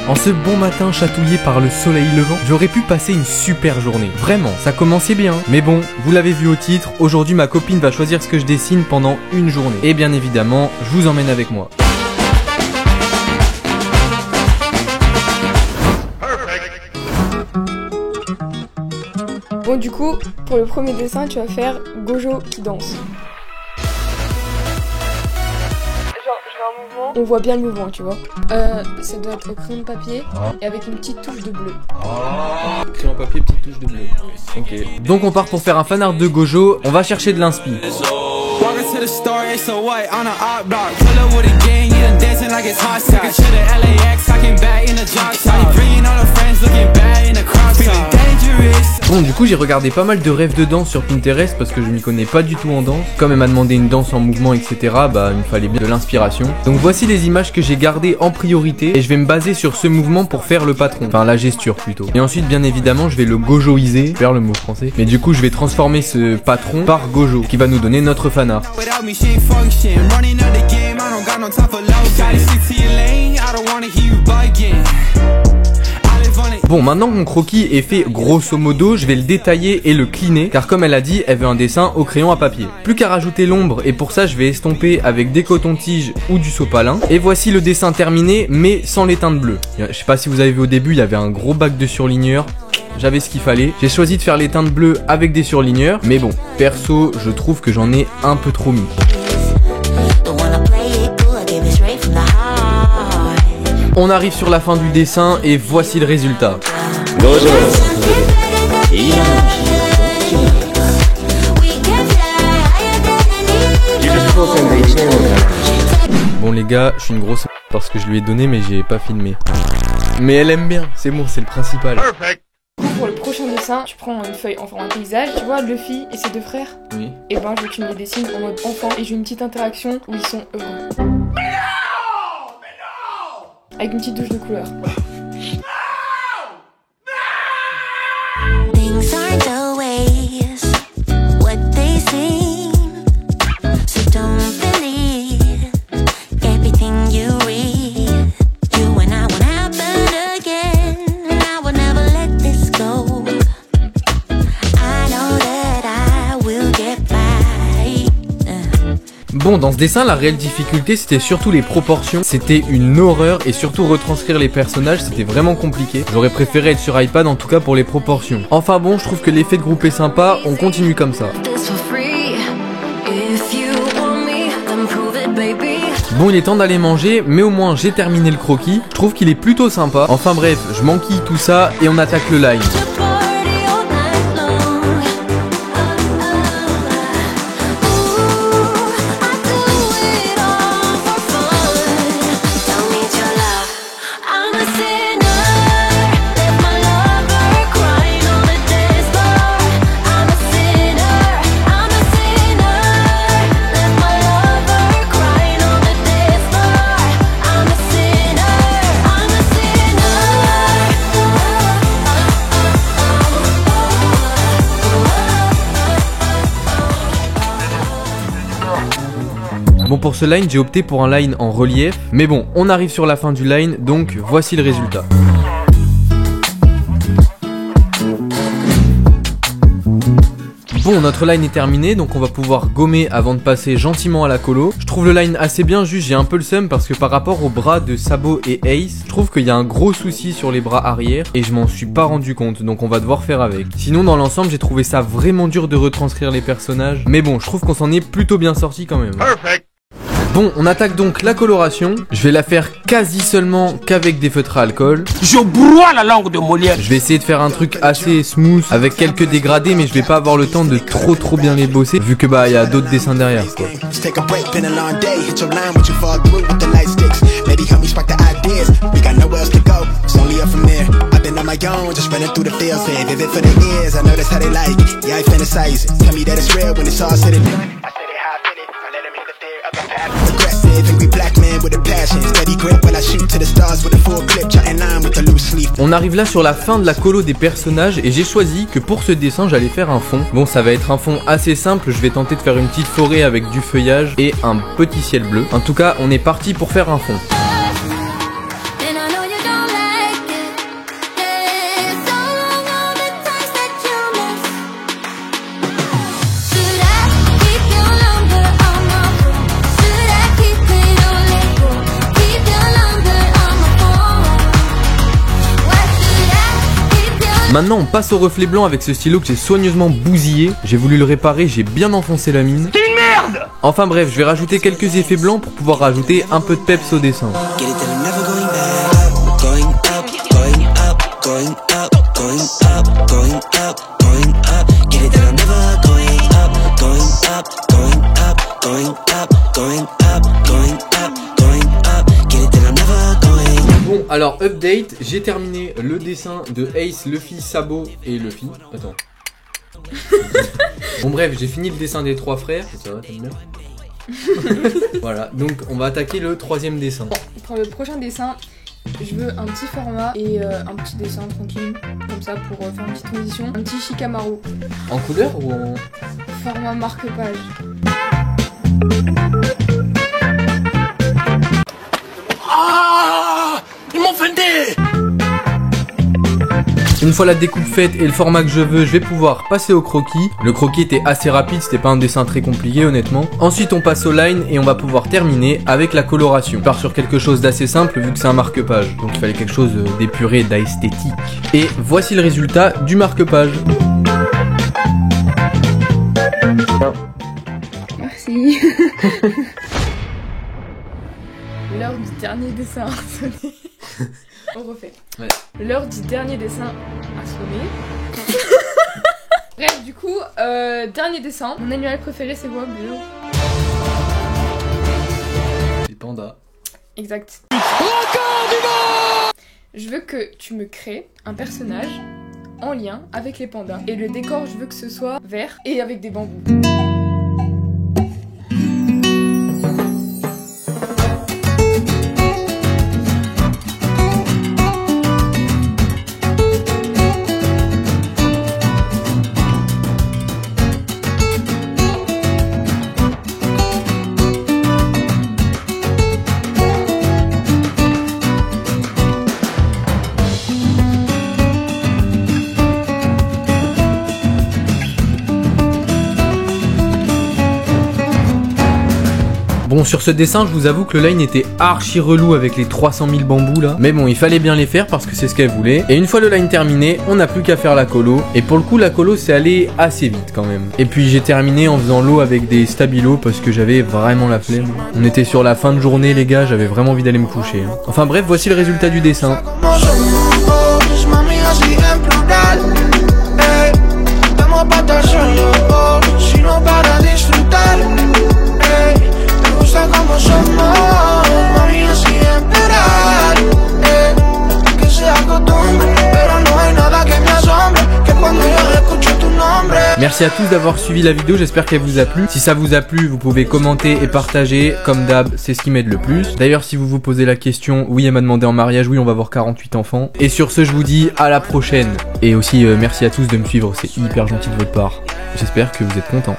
En ce bon matin chatouillé par le soleil levant, j'aurais pu passer une super journée. Vraiment, ça commençait bien. Mais bon, vous l'avez vu au titre, aujourd'hui ma copine va choisir ce que je dessine pendant une journée. Et bien évidemment, je vous emmène avec moi. Bon, du coup, pour le premier dessin, tu vas faire Gojo qui danse. Genre, je fais un mouvement. On voit bien le mouvement, tu vois. Ça doit être au crayon de papier et avec une petite touche de bleu. Crayon papier, petite touche de bleu. Ok. Donc on part pour faire un fanart de Gojo. On va chercher de l'inspi. Bon, du coup j'ai regardé pas mal de rêves de danse sur Pinterest parce que je m'y connais pas du tout en danse. Comme elle m'a demandé une danse en mouvement, etc., bah il me fallait bien de l'inspiration. Donc voici les images que j'ai gardées en priorité et je vais me baser sur ce mouvement pour faire le patron, enfin la gesture plutôt. Et ensuite bien évidemment je vais le gojoiser, faire le mot français. Mais du coup je vais transformer ce patron par Gojo qui va nous donner notre fanart. Bon, maintenant que mon croquis est fait grosso modo, je vais le détailler et le cleaner car comme elle a dit, elle veut un dessin au crayon à papier. Plus qu'à rajouter l'ombre et pour ça je vais estomper avec des cotons-tiges ou du sopalin. Et voici le dessin terminé mais sans les teintes bleues. Je sais pas si vous avez vu au début, il y avait un gros bac de surligneurs. J'avais ce qu'il fallait. J'ai choisi de faire les teintes bleues avec des surligneurs. Mais bon, perso, je trouve que j'en ai un peu trop mis. On arrive sur la fin du dessin et voici le résultat. Bon les gars, je suis une grosse parce que je lui ai donné mais j'ai pas filmé. Mais elle aime bien, c'est bon, c'est le principal. Pour le prochain dessin, tu prends une feuille en format paysage, tu vois Luffy et ses deux frères. Oui. Et ben je veux que tu me les dessines en mode enfant et j'ai une petite interaction où ils sont heureux. Avec une petite douche de couleur. Bon, dans ce dessin, la réelle difficulté, c'était surtout les proportions. C'était une horreur et surtout retranscrire les personnages, c'était vraiment compliqué. J'aurais préféré être sur iPad, en tout cas pour les proportions. Enfin bon, je trouve que l'effet de groupe est sympa, on continue comme ça. Bon, il est temps d'aller manger, mais au moins j'ai terminé le croquis. Je trouve qu'il est plutôt sympa. Enfin bref, je m'enquille tout ça et on attaque le line. Bon, pour ce line, j'ai opté pour un line en relief. Mais bon, on arrive sur la fin du line, donc voici le résultat. Bon, notre line est terminé, donc on va pouvoir gommer avant de passer gentiment à la colo. Je trouve le line assez bien, juste j'ai un peu le seum parce que par rapport aux bras de Sabo et Ace, je trouve qu'il y a un gros souci sur les bras arrière et je m'en suis pas rendu compte, donc on va devoir faire avec. Sinon, dans l'ensemble, j'ai trouvé ça vraiment dur de retranscrire les personnages, mais bon, je trouve qu'on s'en est plutôt bien sorti quand même. Perfect. Bon, on attaque donc la coloration. Je vais la faire quasi seulement qu'avec des feutres à alcool. Je broie la langue de Molière. Je vais essayer de faire un truc assez smooth avec quelques dégradés, mais je vais pas avoir le temps de trop bien les bosser vu que bah il y a d'autres dessins derrière quoi. On arrive là sur la fin de la colo des personnages et j'ai choisi que pour ce dessin j'allais faire un fond. Bon, ça va être un fond assez simple, je vais tenter de faire une petite forêt avec du feuillage et un petit ciel bleu. En tout cas, on est parti pour faire un fond. Maintenant on passe au reflet blanc avec ce stylo que j'ai soigneusement bousillé. J'ai voulu le réparer, j'ai bien enfoncé la mine. T'es une merde! Enfin bref, je vais rajouter quelques effets blancs pour pouvoir rajouter un peu de peps au dessin. Bon alors update, j'ai terminé le dessin de Ace, Luffy, Sabo et Luffy. Attends. Bon bref, j'ai fini le dessin des 3 frères. Ça va, t'aimes bien? Voilà, donc on va attaquer le 3e dessin. Bon, pour le prochain dessin, je veux un petit format et un petit dessin tranquille, comme ça pour faire une petite transition. Un petit Shikamaru. En couleur ou en... Format marque-page. Ah! Ils m'ont fendé! Une fois la découpe faite et le format que je veux, je vais pouvoir passer au croquis. Le croquis était assez rapide, c'était pas un dessin très compliqué honnêtement. Ensuite on passe au line et on va pouvoir terminer avec la coloration. Je pars sur quelque chose d'assez simple vu que c'est un marque-page. Donc il fallait quelque chose d'épuré, d'esthétique. Et voici le résultat du marque-page. Merci. L'heure du dernier dessin a sonné. On refait. Ouais. L'heure du dernier dessin a sonné. Bref, du coup, dernier dessin. Mon animal préféré, c'est quoi, Béo? Les pandas. Exact. Encore vivant! Je veux que tu me crées un personnage en lien avec les pandas. Et le décor, je veux que ce soit vert et avec des bambous. Bon, sur ce dessin, je vous avoue que le line était archi relou avec les 300 000 bambous là. Mais bon, il fallait bien les faire parce que c'est ce qu'elle voulait. Et une fois le line terminé, on n'a plus qu'à faire la colo. Et pour le coup, la colo, c'est allé assez vite quand même. Et puis j'ai terminé en faisant l'eau avec des stabilos parce que j'avais vraiment la flemme. On était sur la fin de journée, les gars, j'avais vraiment envie d'aller me coucher. Enfin bref, voici le résultat du dessin. Merci à tous d'avoir suivi la vidéo, j'espère qu'elle vous a plu. Si ça vous a plu, vous pouvez commenter et partager. Comme d'hab, c'est ce qui m'aide le plus. D'ailleurs, si vous vous posez la question, oui, elle m'a demandé en mariage, oui, on va avoir 48 enfants. Et sur ce, je vous dis à la prochaine. Et aussi, merci à tous de me suivre, c'est hyper gentil de votre part. J'espère que vous êtes contents.